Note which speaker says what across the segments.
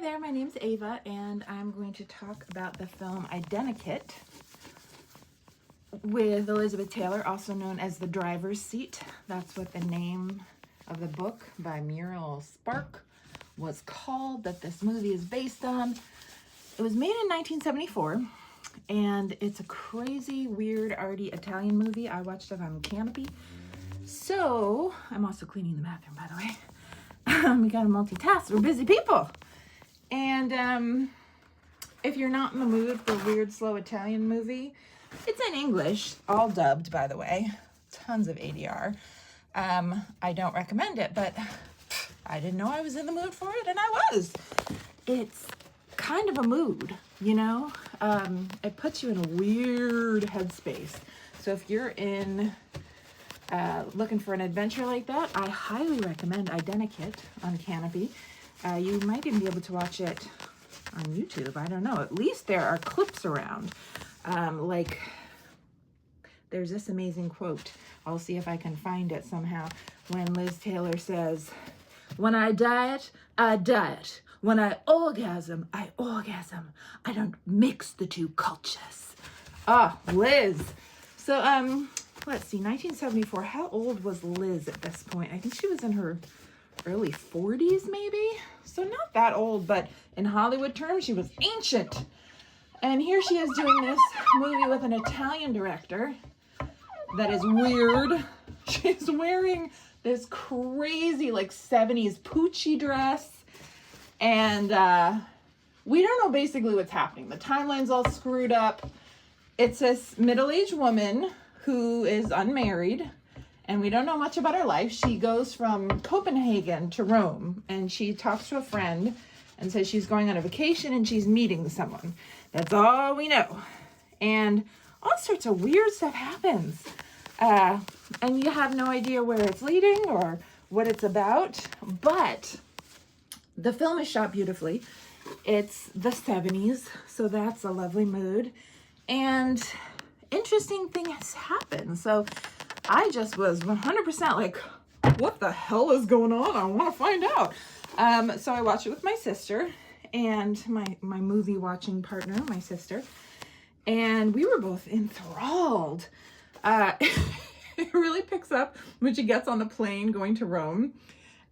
Speaker 1: there, my name's Ava, and I'm going to talk about the film Identikit with Elizabeth Taylor, also known as The Driver's Seat. That's what the name of the book by Muriel Spark was called, that this movie is based on. It was made in 1974, and it's a crazy, weird, arty Italian movie. I watched it on Canopy. So, I'm also cleaning the bathroom, by the way. We gotta multitask. We're busy people. And if you're not in the mood for a weird, slow Italian movie, it's in English, all dubbed, by the way. Tons of ADR. I don't recommend it, but I didn't know I was in the mood for it, and I was. It's kind of a mood, you know? It puts you in a weird headspace. So if you're in looking for an adventure like that, I highly recommend Identikit on Canopy. You might even be able to watch it on YouTube. I don't know. At least there are clips around. Like, there's this amazing quote. I'll see if I can find it somehow. When Liz Taylor says, "When I diet, I diet. When I orgasm, I orgasm. I don't mix the two cultures." Ah, Liz. So, let's see, 1974. How old was Liz at this point? I think she was in her early 40s, maybe? So not that old, but in Hollywood terms, she was ancient. And here she is doing this movie with an Italian director that is weird. She's wearing this crazy, like, 70s Pucci dress. And we don't know basically what's happening. The timeline's all screwed up. It's this middle-aged woman who is unmarried, and we don't know much about her life. She goes from Copenhagen to Rome, and she talks to a friend and says she's going on a vacation and she's meeting someone. That's all we know. And all sorts of weird stuff happens. And you have no idea where it's leading or what it's about, but the film is shot beautifully. It's the 70s, so that's a lovely mood. And interesting things happen. So I just was 100% like, what the hell is going on? I want to find out. So I watched it with my sister and my movie watching partner, my sister, and we were both enthralled. It really picks up when she gets on the plane going to Rome,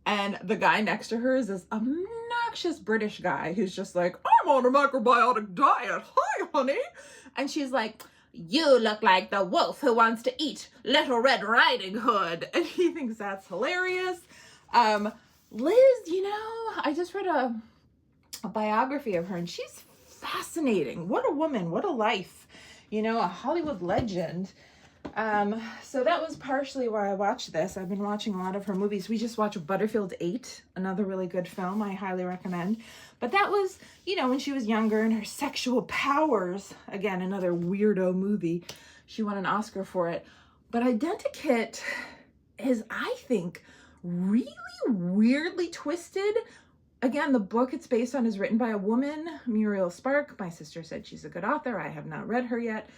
Speaker 1: and the guy next to her is this obnoxious British guy who's just like, "I'm on a macrobiotic diet. Hi, honey." And she's like, "You look like the wolf who wants to eat Little Red Riding Hood." And he thinks that's hilarious. Liz, you know, I just read a biography of her, and she's fascinating. What a woman, what a life. You know, a Hollywood legend. So that was partially why I watched this. I've been watching a lot of her movies. We just watched Butterfield 8, another really good film I highly recommend. But that was, you know, when she was younger and her sexual powers. Again, another weirdo movie. She won an Oscar for it. But Identikit is, I think, really weirdly twisted. Again, the book it's based on is written by a woman, Muriel Spark. My sister said she's a good author. I have not read her yet.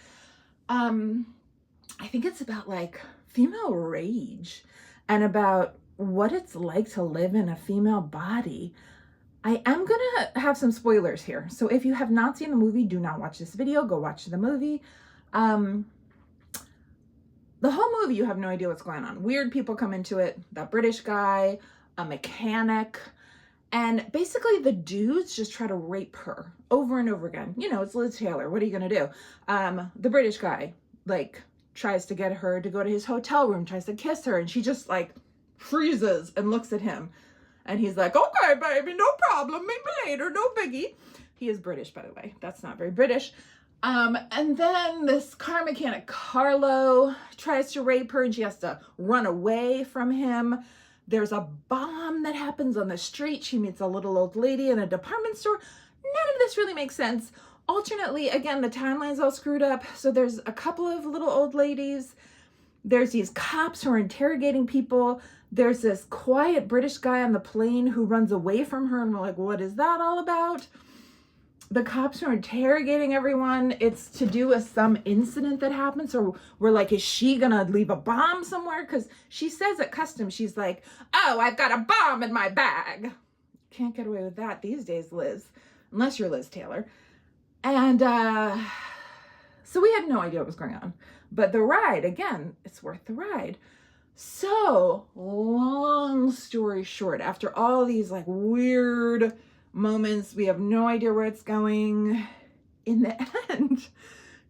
Speaker 1: I think it's about, like, female rage and about what it's like to live in a female body. I am going to have some spoilers here. So if you have not seen the movie, do not watch this video. Go watch the movie. The whole movie, you have no idea what's going on. Weird people come into it. That British guy, a mechanic, and basically the dudes just try to rape her over and over again. You know, it's Liz Taylor. What are you going to do? The British guy, like, tries to get her to go to his hotel room, tries to kiss her, and she just, like, freezes and looks at him. And he's like, "Okay, baby, no problem. Meet me later, no biggie." He is British, by the way. That's not very British. And then this car mechanic, Carlo, tries to rape her, and she has to run away from him. There's a bomb that happens on the street. She meets a little old lady in a department store. None of this really makes sense. Alternately, again, the timeline's all screwed up. So there's a couple of little old ladies. There's these cops who are interrogating people. There's this quiet British guy on the plane who runs away from her, and we're like, what is that all about? The cops are interrogating everyone. It's to do with some incident that happened. So we're like, is she gonna leave a bomb somewhere? Because she says at customs, she's like, "Oh, I've got a bomb in my bag." can't get away with that these days, Liz, unless you're Liz Taylor. And so we had no idea what was going on. But the ride, again, it's worth the ride. So, long story short, after all these like weird moments, we have no idea where it's going. In the end,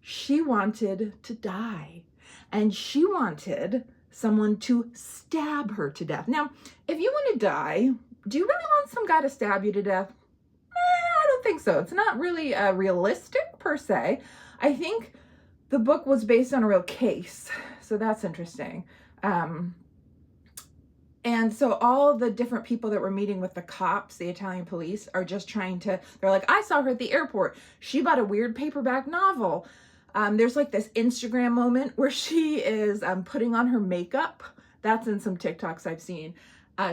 Speaker 1: she wanted to die. And she wanted someone to stab her to death. Now, if you want to die, do you really want some guy to stab you to death? I don't think so. It's not really realistic per se. I think the book was based on a real case, so that's interesting. And so all the different people that were meeting with the cops, the Italian police, are just trying to, they're like, I saw her at the airport. She bought a weird paperback novel. There's like this Instagram moment where she is putting on her makeup. That's in some TikToks I've seen.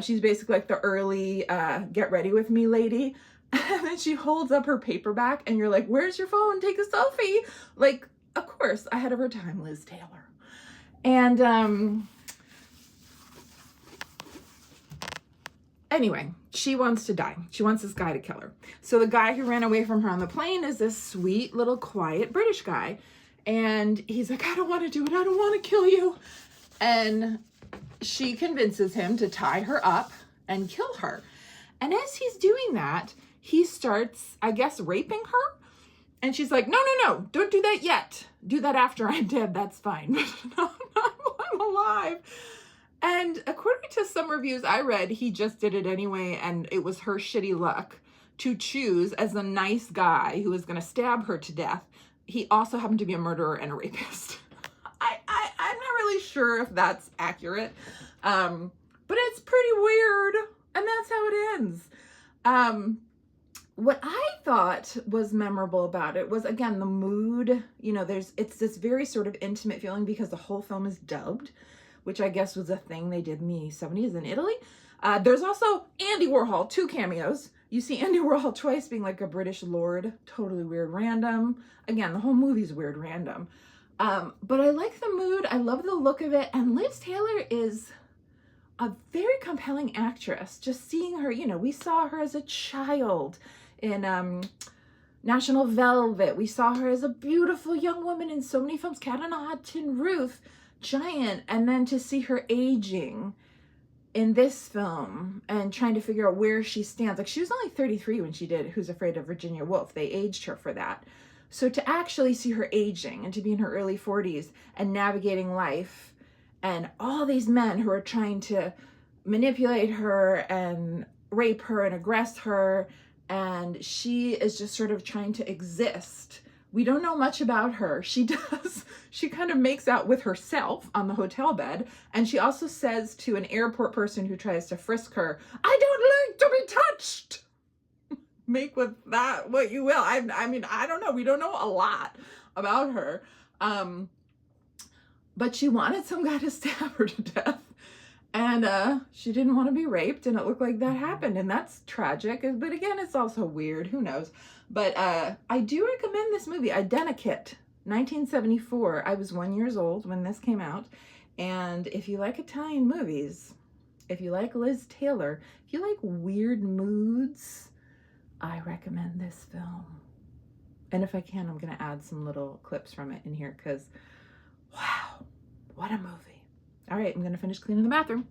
Speaker 1: She's basically like the early get ready with me lady. And then she holds up her paperback and you're like, where's your phone? Take a selfie. Like, of course, ahead of her time, Liz Taylor. And anyway, she wants to die. She wants this guy to kill her. So the guy who ran away from her on the plane is this sweet little quiet British guy. And he's like, I don't want to do it. I don't want to kill you. And she convinces him to tie her up and kill her. And as he's doing that, he starts, I guess, raping her. And she's like, no, don't do that yet. Do that after I'm dead. That's fine. No, I'm alive. And according to some reviews I read, he just did it anyway, and it was her shitty luck to choose as the nice guy who was going to stab her to death. He also happened to be a murderer and a rapist. I'm not really sure if that's accurate, but it's pretty weird, and that's how it ends. What I thought was memorable about it was, again, the mood. You know, it's this very sort of intimate feeling because the whole film is dubbed, which I guess was a thing they did in the 70s in Italy. There's also Andy Warhol, 2 cameos. You see Andy Warhol twice being like a British lord, totally weird, random. Again, the whole movie's weird, random. But I like the mood. I love the look of it. And Liz Taylor is a very compelling actress. Just seeing her, you know, we saw her as a child in National Velvet. We saw her as a beautiful young woman in so many films. Cat on a Hot Tin Roof. Giant. And then to see her aging in this film and trying to figure out where she stands. Like, she was only 33 when she did Who's Afraid of Virginia Woolf. They aged her for that. So to actually see her aging and to be in her early 40s and navigating life and all these men who are trying to manipulate her and rape her and aggress her, and she is just sort of trying to exist. We don't know much about her. She kind of makes out with herself on the hotel bed. And she also says to an airport person who tries to frisk her, I don't like to be touched. Make with that what you will. I mean, I don't know. We don't know a lot about her. But she wanted some guy to stab her to death. And she didn't want to be raped. And it looked like that happened. And that's tragic. But again, it's also weird. Who knows? But I do recommend this movie, Identikit, 1974. I was 1 year old when this came out. And if you like Italian movies, if you like Liz Taylor, if you like weird moods, I recommend this film. And if I can, I'm going to add some little clips from it in here because, wow, what a movie. All right, I'm going to finish cleaning the bathroom.